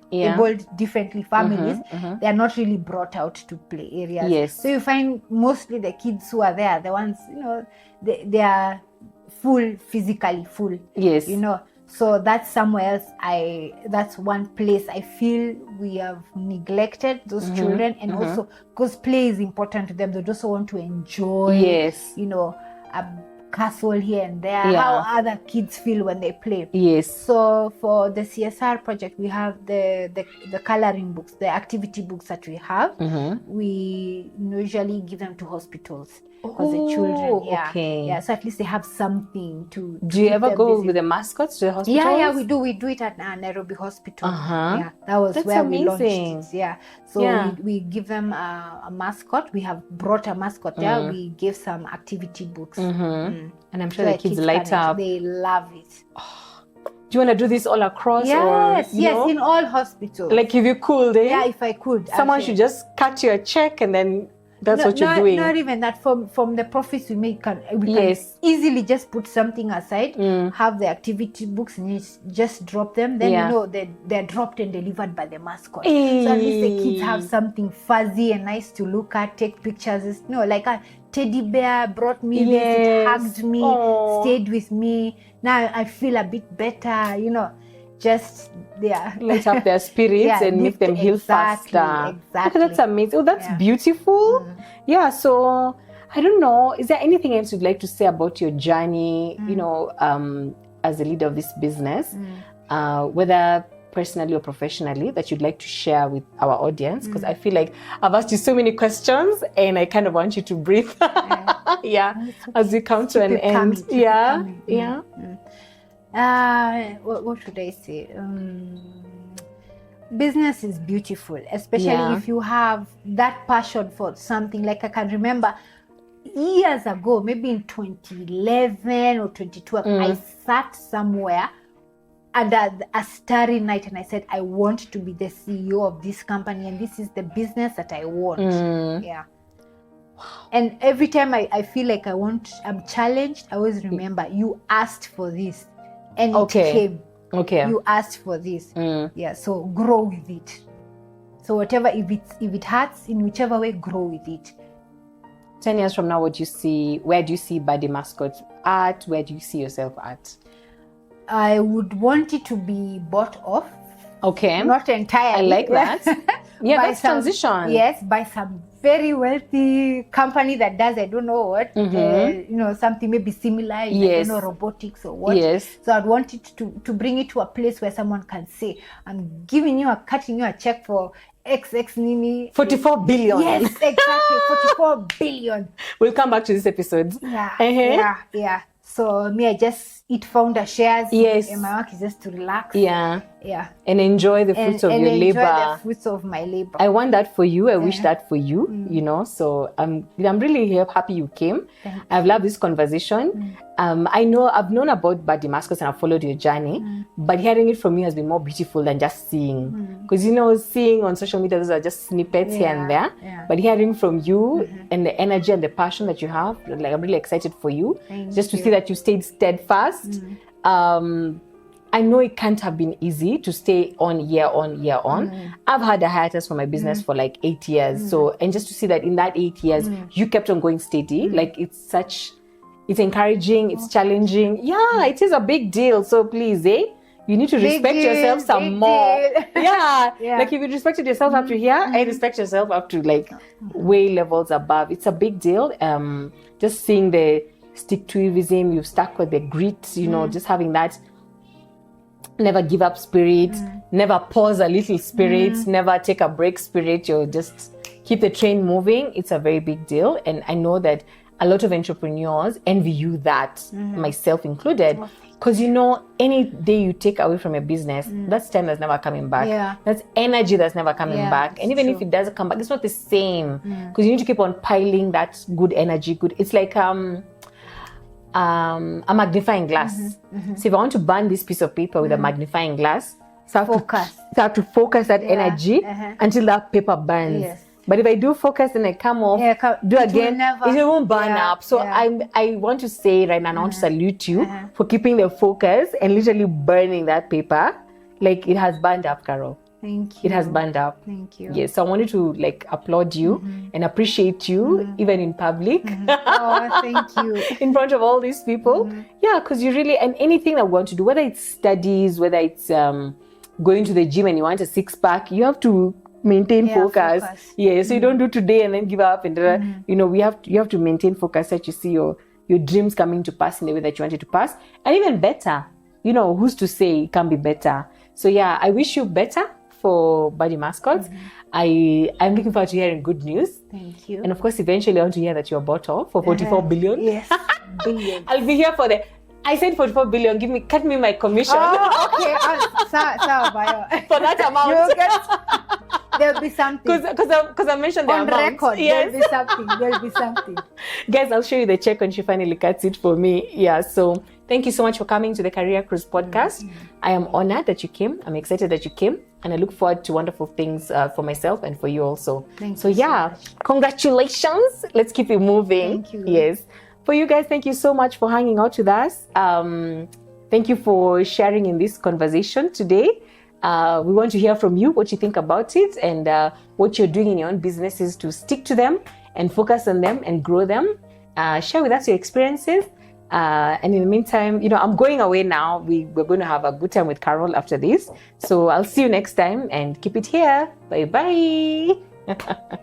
B: differently families, they are not really brought out to play areas.
A: Yes.
B: So you find mostly the kids who are there, the ones, they are physically full.
A: Yes.
B: So that's somewhere else. That's one place I feel we have neglected those children, and also because play is important to them. They also want to enjoy.
A: Yes.
B: A castle here and there. How other kids feel when they play.
A: Yes.
B: So for the CSR project, we have the coloring books, the activity books that we have. We usually give them to hospitals. Because the children,
A: okay.
B: So at least they have something to
A: do you ever go with the mascots to the hospitals?
B: Yeah, we do. We do it at Nairobi Hospital. Yeah, that was
A: That's
B: where
A: amazing.
B: we launched it. Yeah, so we give them a mascot. We have brought a mascot there. We give some activity books,
A: and I'm sure the kids light up.
B: They love it.
A: Do you want to do this all across?
B: Yes, in all hospitals.
A: Like if you could,
B: Yeah, if I could.
A: Someone should just cut you a check and then That's what you're doing.
B: Not even that. From the profits we make, we can
A: Yes.
B: easily just put something aside, have the activity books, and just drop them. Then
A: Yeah.
B: you know they're dropped and delivered by the mascot. So at least the kids have something fuzzy and nice to look at, take pictures. It's, like a teddy bear brought me this, it hugged me, stayed with me. Now I feel a bit better, just
A: light up their spirits and make them heal faster.
B: Exactly.
A: Okay, that's amazing. Oh, that's beautiful. Yeah, so I don't know, is there anything else you'd like to say about your journey, as a leader of this business, whether personally or professionally, that you'd like to share with our audience? Because I feel like I've asked you so many questions and I kind of want you to breathe. As we come to an end.
B: What should I say? Business is beautiful, especially if you have that passion for something. Like I can remember years ago, maybe in 2011 or 2012, I sat somewhere under a starry night and I said, I want to be the CEO of this company and this is the business that I want. And every time I feel like I'm challenged, I always remember, you asked for this and it came. You asked for this. So grow with it. So whatever, if it hurts, in whichever way, grow with it.
A: 10 years from now, where do you see Birdie Mascots at? Where do you see yourself at?
B: I would want it to be bought off.
A: Okay.
B: Not entirely.
A: I like that. That's transition.
B: Yes, by some very wealthy company that does, I don't know what, something maybe similar, I don't know, robotics or what.
A: Yes.
B: So I'd want it to bring it to a place where someone can say, I'm cutting you a check for XX Nini.
A: 44 billion.
B: Yes, exactly. 44 billion.
A: We'll come back to this episode.
B: Yeah. So me, I just eat founder shares.
A: Yes.
B: And my work is just to relax.
A: Yeah. And enjoy the fruits of your labor.
B: Enjoy the fruits of my labor.
A: I want that for you. I wish that for you, So I'm really happy you came. I've loved this conversation. I know I've known about Birdie Mascots and I've followed your journey, but hearing it from you has been more beautiful than just seeing. Because, seeing on social media, those are just snippets here and there. But hearing from you and the energy and the passion that you have, like, I'm really excited for you. To see that you stayed steadfast. I know it can't have been easy to stay on year on. I've had a hiatus for my business for like 8 years. So, and just to see that in that 8 years, you kept on going steady, like it's encouraging, it's challenging. Yeah, it is a big deal. So please, you need to respect yourself some more. Like if you respected yourself up to here, I respect yourself up to like way levels above. It's a big deal. Just seeing the stick-to-ivism, you've stuck with the grit, just having that never give up spirit, never pause a little spirit, never take a break spirit. You'll just keep the train moving. It's a very big deal. And I know that a lot of entrepreneurs envy you that, myself included. Because any day you take away from your business, that's time that's never coming back. That's energy that's never coming back. And even if it doesn't come back, it's not the same. Because you need to keep on piling that good energy. It's like a magnifying glass. So if I want to burn this piece of paper with a magnifying glass, so I have to focus that energy until that paper burns. But if I do focus and I come off, do again, it won't burn up. So I want to say right now, I want to salute you for keeping the focus and literally burning that paper. Like it has burned up, Carol.
B: Thank you.
A: It has burned up.
B: Thank you.
A: Yes, so I wanted to applaud you and appreciate you even in public.
B: Oh, thank you.
A: In front of all these people. Yeah, because you really, and anything that we want to do, whether it's studies, whether it's going to the gym and you want a six-pack, you have to maintain focus. So you don't do today and then give up and you have to maintain focus so that you see your dreams coming to pass in the way that you want it to pass, and even better. Who's to say it can be better? So I wish you better for Birdie Mascots. I'm looking forward to hearing good news.
B: Thank you.
A: And of course, eventually I want to hear that you're bought off for 44 billion.
B: Yes, billion.
A: I'll be here for I said 44 billion. Cut me my commission.
B: Oh, okay.
A: For that amount.
B: You'll get, there'll be something.
A: Because I mentioned the
B: on
A: amount.
B: Record, yes. There'll be something.
A: Guys, I'll show you the check when she finally cuts it for me. Yeah, so Thank you so much for coming to the Career Cruise podcast. I am honored that you came. I'm excited that you came. And I look forward to wonderful things for myself and for you also.
B: Thank
A: you.
B: you so much.
A: Congratulations. Let's keep it moving.
B: Thank you.
A: Yes. For you guys, thank you so much for hanging out with us. Thank you for sharing in this conversation today. We want to hear from you, what you think about it, and what you're doing in your own businesses to stick to them and focus on them and grow them. Share with us your experiences. And in the meantime, I'm going away now. We're going to have a good time with Carol after this. So I'll see you next time and keep it here. Bye-bye.